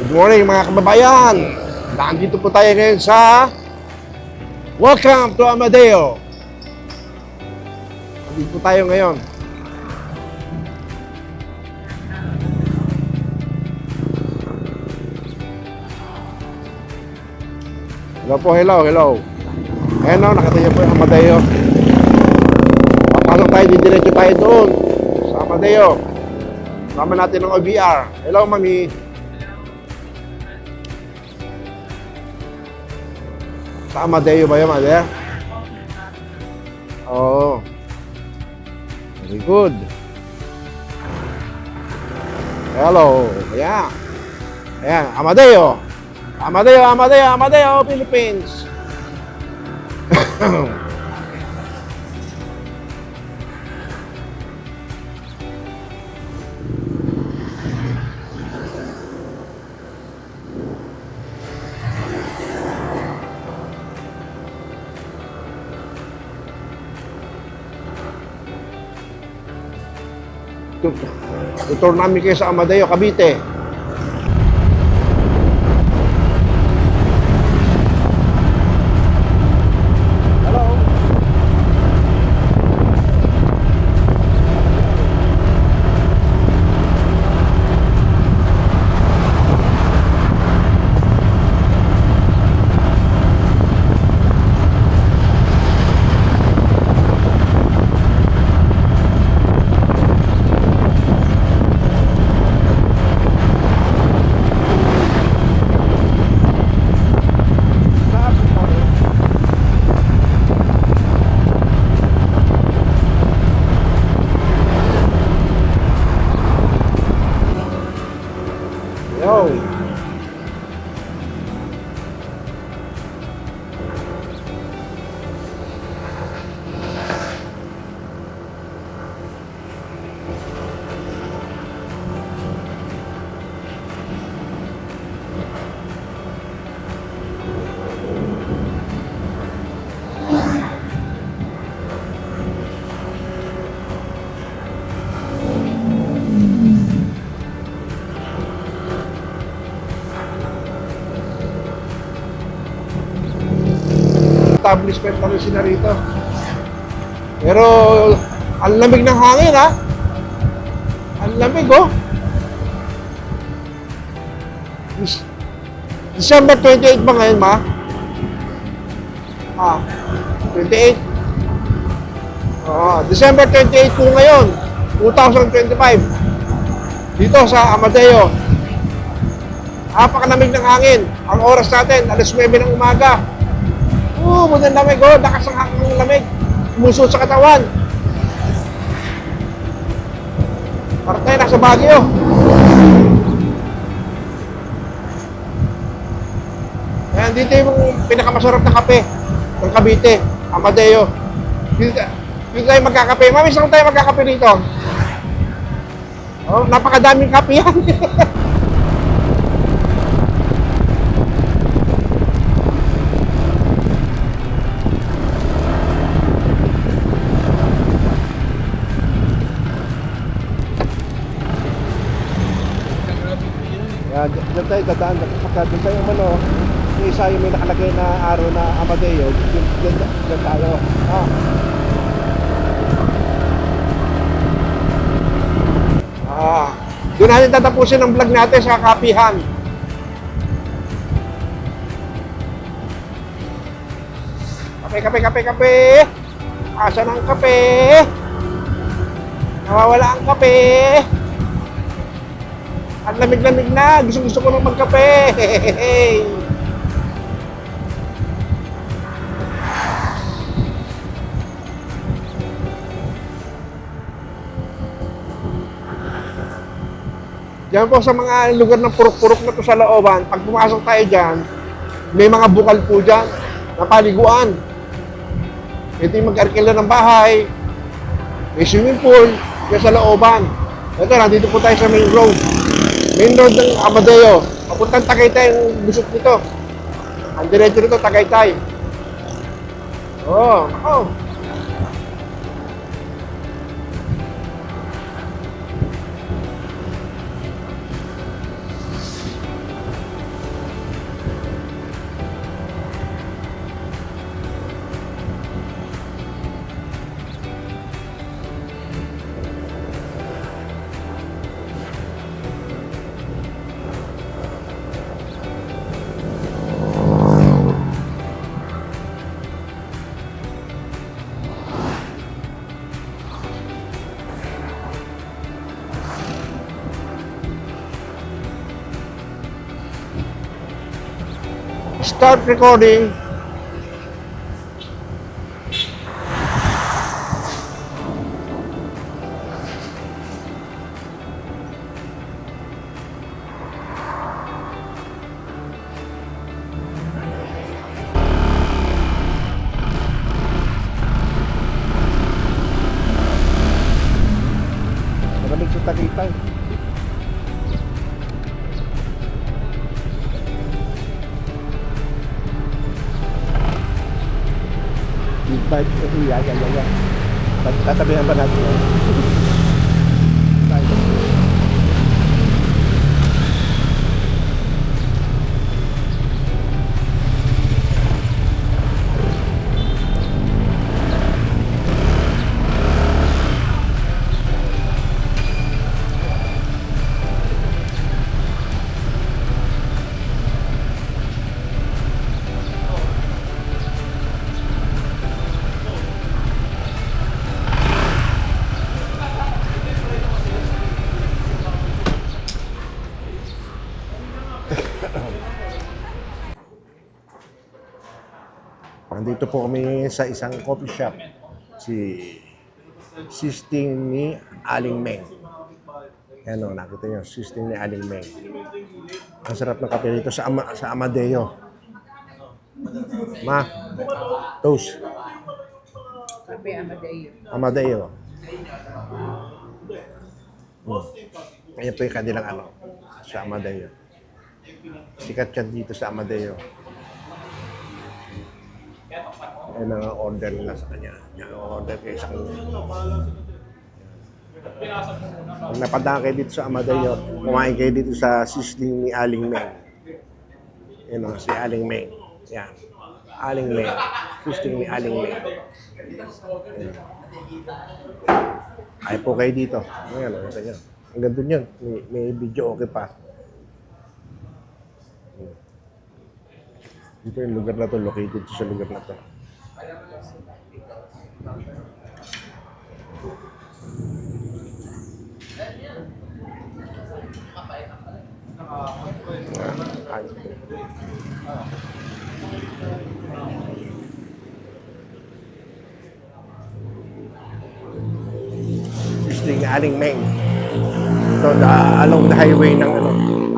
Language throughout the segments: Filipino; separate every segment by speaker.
Speaker 1: Good morning mga kababayan! Nandito po tayo ngayon sa Welcome to Amadeo. Nandito po tayo ngayon. Hello. Ayan o, nakatayo po yung Amadeo. Papasok tayo, didiretso tayo doon sa Amadeo. Sama natin ng OBR. Hello, mami. Sa Amadeo ba yun, mother? Oo. Very good. Hello. Ayan, Amadeo, Philippines. Tutor namin kayo sa Amadeo, Cavite. Yo. Establishment pa rin sila rito. Pero ang lamig ng hangin, ha? Ang lamig, oh. December 28 ba ngayon, ma? 28? December 28 po ngayon, 2025. Dito sa Amadeo. Napakalamig ng hangin. Ang oras natin, alas 9 ng umaga. Magandang lamig, oh. Lakas ng lamig. Musot sa katawan. Parang tayo nasa Baguio. Ayan, dito yung pinakamasarap na kape ng Cavite, Amadeo. Dito tayo magkakape. Mami, saan tayo magkakape dito? Oh, napakadaming kape yan. Diyan tayo dadaan, pagka doon tayo yung isa yung may nakalagay na araw na Amadeo, diyan tayo. Doon natin tatapusin ang vlog natin sa kapihan. Kape. Asan ang kape? Nawawala ang kape. Ang lamig-lamig na. Gusto ko nang magkape. Diyan po sa mga lugar ng purok-purok na to sa looban, pag pumasok tayo dyan, may mga bukal po dyan na paliguan. Ito yung mag-arkila ng bahay, may swimming pool, dyan sa looban. Ito, nandito po tayo sa main road. Main road ng Amadeo. Papuntang Tagaytay ang lusot nito. Ang diretso nito, Tagaytay. Ako. Start recording. Maraming sa Tagaytay. Big bike kasi yan. Tatabihan ba natin yan? Nandito po kami sa isang coffee shop. Sisting ni Aling Meng. Ayan o, nakita nyo, Sisting ni Aling Meng. Ang sarap ng kape dito sa Amadeo. Ma, toast.
Speaker 2: Kape Amadeo.
Speaker 1: Amadeo. Ayan po yung kanilang sa Amadeo. Sikat yan dito sa Amadeo. Ayan ang order nila sa kanya. Yan ang order kayo sa kanya. Kung napadaan kayo dito sa Amadeo, kumain kayo dito sa Sisting ni Aling Meng. Yan o, si Aling Meng. Yan. Aling Meng. Sisting ni Aling Meng. Yan. Ay po kayo dito. Ayan o, ito yan. Ang ganda yun. May video okay pa. Dito yung lugar na to, located sa lugar na to. Sisting Aling Meng. Ito, along the highway ng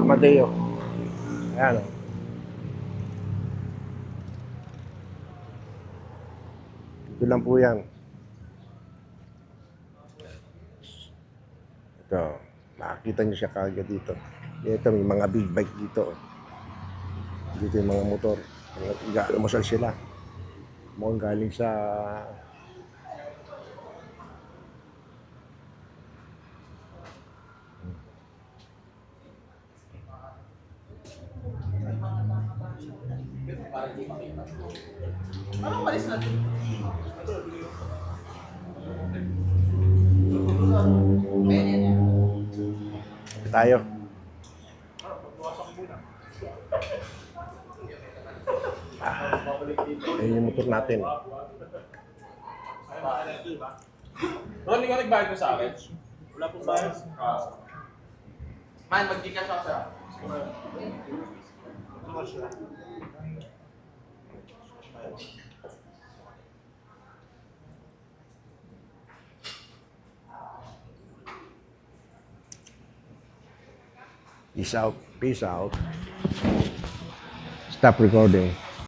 Speaker 1: Amadeo. Ayan o. Ito lang po yan. Ito, makikita niyo siya kagad dito. Ito, may mga big bike dito. Dito yung mga motor. Almusal sila. Mukhang galing sa...
Speaker 2: Anong malis natin?
Speaker 1: Tayo. Ayun yung motor natin.
Speaker 3: Bro, hindi ka nagbayad mo sa akin? Wala pong bayad.
Speaker 2: Man, mag-Gcash ako sir.
Speaker 1: Peace out. Peace out. Stop recording.